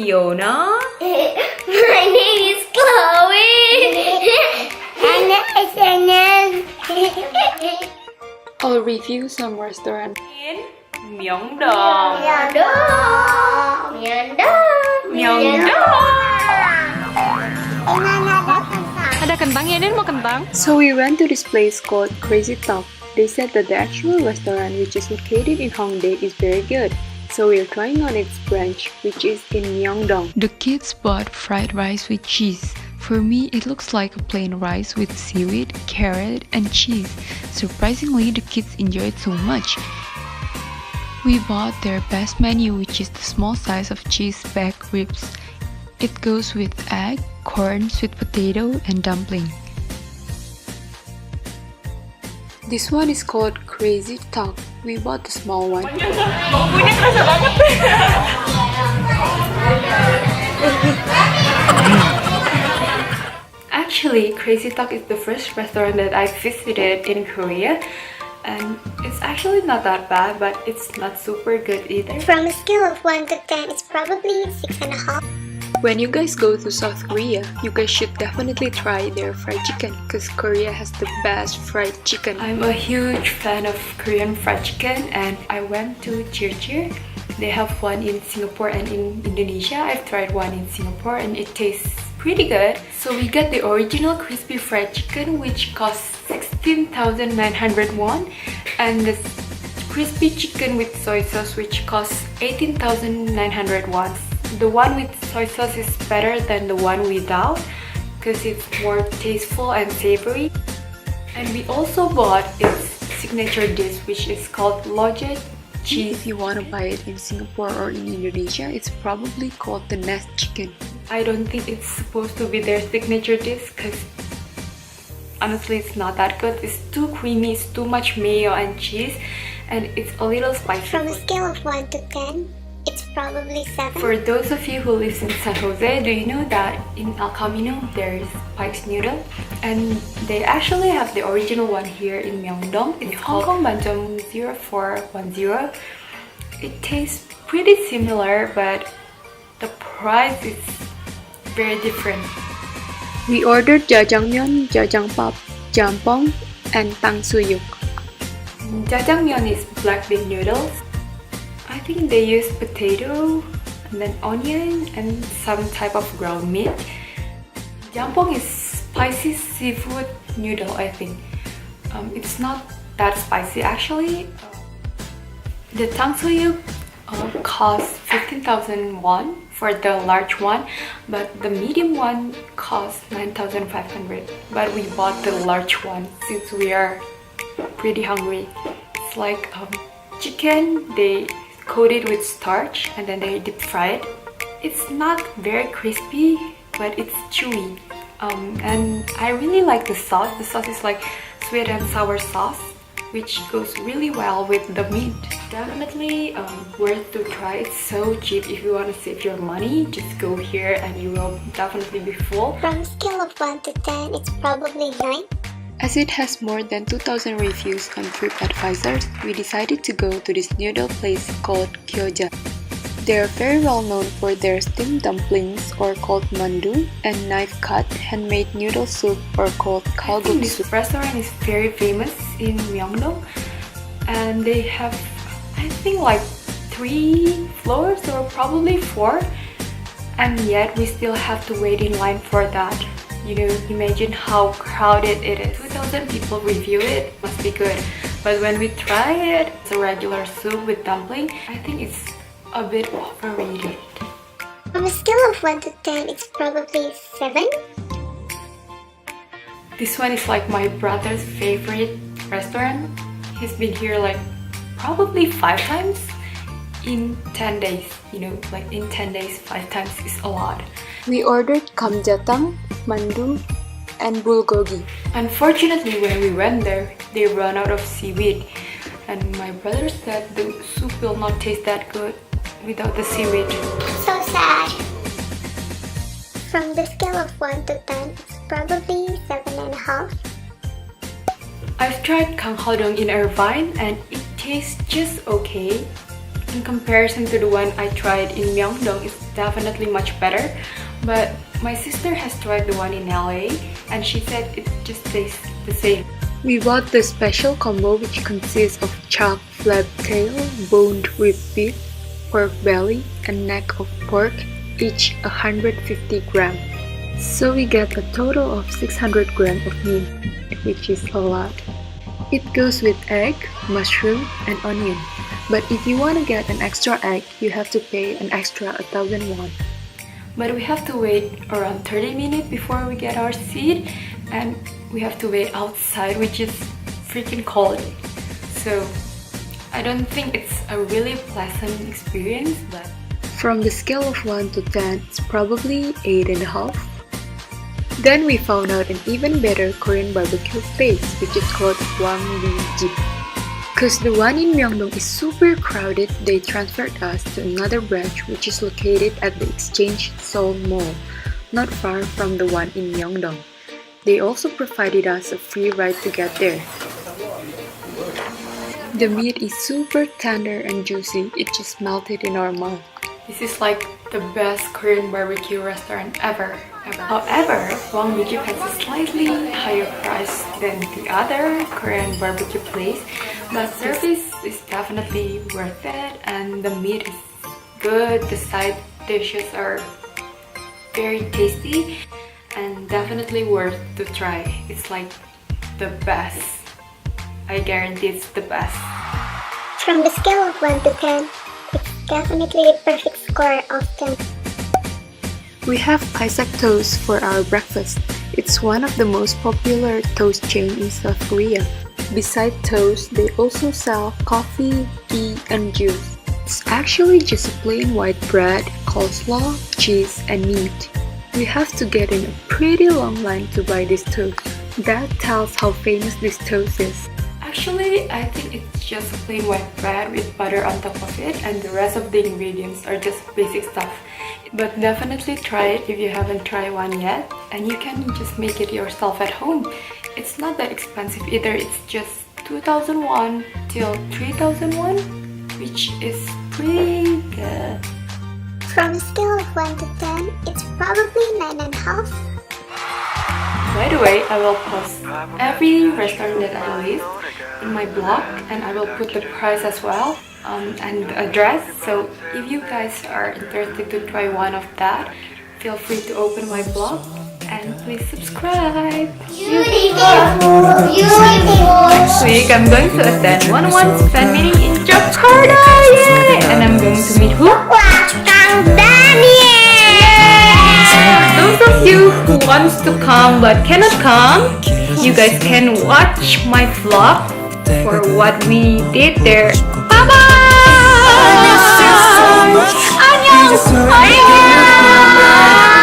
Fiona. My name is Chloe. And it's Annyeong. I'll review some restaurants. In Myeongdong. Ada kentang ya, Din? Mau kentang? So we went to this place called Crazy Talk. They said that the actual restaurant, which is located in Hongdae, is very good. So we're trying on its branch, which is in Myeongdong. The kids bought fried rice with cheese. For me, it looks like a plain rice with seaweed, carrot, and cheese. Surprisingly, the kids enjoyed so much. We bought their best menu, which is the small size of cheese back ribs. It goes with egg, corn, sweet potato, and dumpling. This one is called Crazy Talk. We bought the small one. Bumbunya kerasa banget. Actually, Crazy Talk is the first restaurant that I visited in Korea. And it's actually not that bad, but it's not super good either. From a scale of 1 to 10, it's probably 6.5. When you guys go to South Korea, you guys should definitely try their fried chicken because Korea has the best fried chicken. I'm a huge fan of Korean fried chicken and I went to Chir. They have one in Singapore and in Indonesia. I've tried one in Singapore and it tastes pretty good. So we got the original crispy fried chicken which costs 16,900 won and the crispy chicken with soy sauce which costs 18,900 won. The one with soy sauce is better than the one without because it's more tasteful and savory. And we also bought its signature dish which is called loje cheese. If you want to buy it in Singapore or in Indonesia, it's probably called the nest chicken. I don't think it's supposed to be their signature dish because honestly it's not that good. It's too creamy, it's too much mayo and cheese and it's a little spicy. From a scale of 1 to 10, it's probably 7. For those of you who live in San Jose, do you know that in El Camino there is Pict's Noodle? And they actually have the original one here in Myeongdong. It's Hong Kong Banjam 0410. It tastes pretty similar, but the price is very different. We ordered jjajangmyeon, jjajangbap, jampong, and tangsuyuk. Jjajangmyeon is black bean noodles. I think they use potato and then onion and some type of ground meat. Jampong is spicy seafood noodle, I think. It's not that spicy actually. The tangsuyuk costs 15,000 won for the large one, but the medium one costs 9,500. But we bought the large one since we are pretty hungry. It's like chicken, they coat it with starch and then they deep fry it. It's not very crispy, but it's chewy. And I really like the sauce. The sauce is like sweet and sour sauce, which goes really well with the meat. Definitely worth to try. It's so cheap. If you want to save your money, just go here and you will definitely be full. From a scale of 1 to 10, it's probably 9. As it has more than 2,000 reviews on TripAdvisor, we decided to go to this noodle place called Gyoza. They are very well known for their steamed dumplings or called mandu and knife-cut handmade noodle soup or called kalguk This soup. restaurant is very famous in Myeongdong and they have I think like 3 floors or probably 4 and yet we still have to wait in line for that. You know, imagine how crowded it is. 2,000 people review it, must be good. But when we try it, it's a regular soup with dumpling. I think it's a bit overrated. From a scale of 1 to 10, it's probably 7. This one is like my brother's favorite restaurant. He's been here like probably 5 times in 10 days. You know, like in 10 days, 5 times is a lot. We ordered kamjatang, mandu, and bulgogi. Unfortunately, when we went there, they ran out of seaweed. And my brother said the soup will not taste that good without the seaweed. So sad. From the scale of 1 to 10, it's probably 7.5. I've tried kanghodong in Irvine and it tastes just okay. In comparison to the one I tried in Myeongdong, it's definitely much better. But my sister has tried the one in LA and she said it just tastes the same. We bought the special combo which consists of chuck flap tail boned with beef, pork belly, and neck of pork, each 150 grams. So we get a total of 600 grams of meat, which is a lot. It goes with egg, mushroom, and onion. But if you want to get an extra egg, you have to pay an extra 1,000 won. But we have to wait around 30 minutes before we get our seat, and we have to wait outside, which is freaking cold. So I don't think it's a really pleasant experience, but from the scale of 1 to 10, it's probably 8.5. Then we found out an even better Korean barbecue place, which is called Wanggiji. Cause the one in Myeongdong is super crowded, they transferred us to another branch which is located at the Exchange Seoul Mall, not far from the one in Myeongdong. They also provided us a free ride to get there. The meat is super tender and juicy, it just melted in our mouth. this is like the best Korean barbecue restaurant ever. However, Wanggiji has a slightly higher price than the other Korean barbecue place, but service is definitely worth it and the meat is good. The side dishes are very tasty and definitely worth to try. It's like the best. I guarantee it's the best. From the scale of 1 to 10, it's definitely a perfect score of 10. We have Isaac Toast for our breakfast. It's one of the most popular toast chain in South Korea. Besides toast, they also sell coffee, tea, and juice. It's actually just a plain white bread, coleslaw, cheese, and meat. We have to get in a pretty long line to buy this toast. That tells how famous this toast is. Actually, I think it's just plain white bread with butter on top of it and the rest of the ingredients are just basic stuff. But definitely try it if you haven't tried one yet, and you can just make it yourself at home. It's not that expensive either, it's just 2,000 won till 3,000 won, which is pretty good. From a scale of 1 to 10, it's probably 9.5. By the way, I will post every restaurant that I list in my blog and I will put the price as well and the address. So if you guys are interested to try one of that, feel free to open my blog and please subscribe. Next week I'm going to attend 101's fan meeting in Jakarta, yay! And I'm going to meet who? Those of you who wants to come but cannot come, you guys can watch my vlog for what we did there. Bye bye! Annyeong! Annyeong!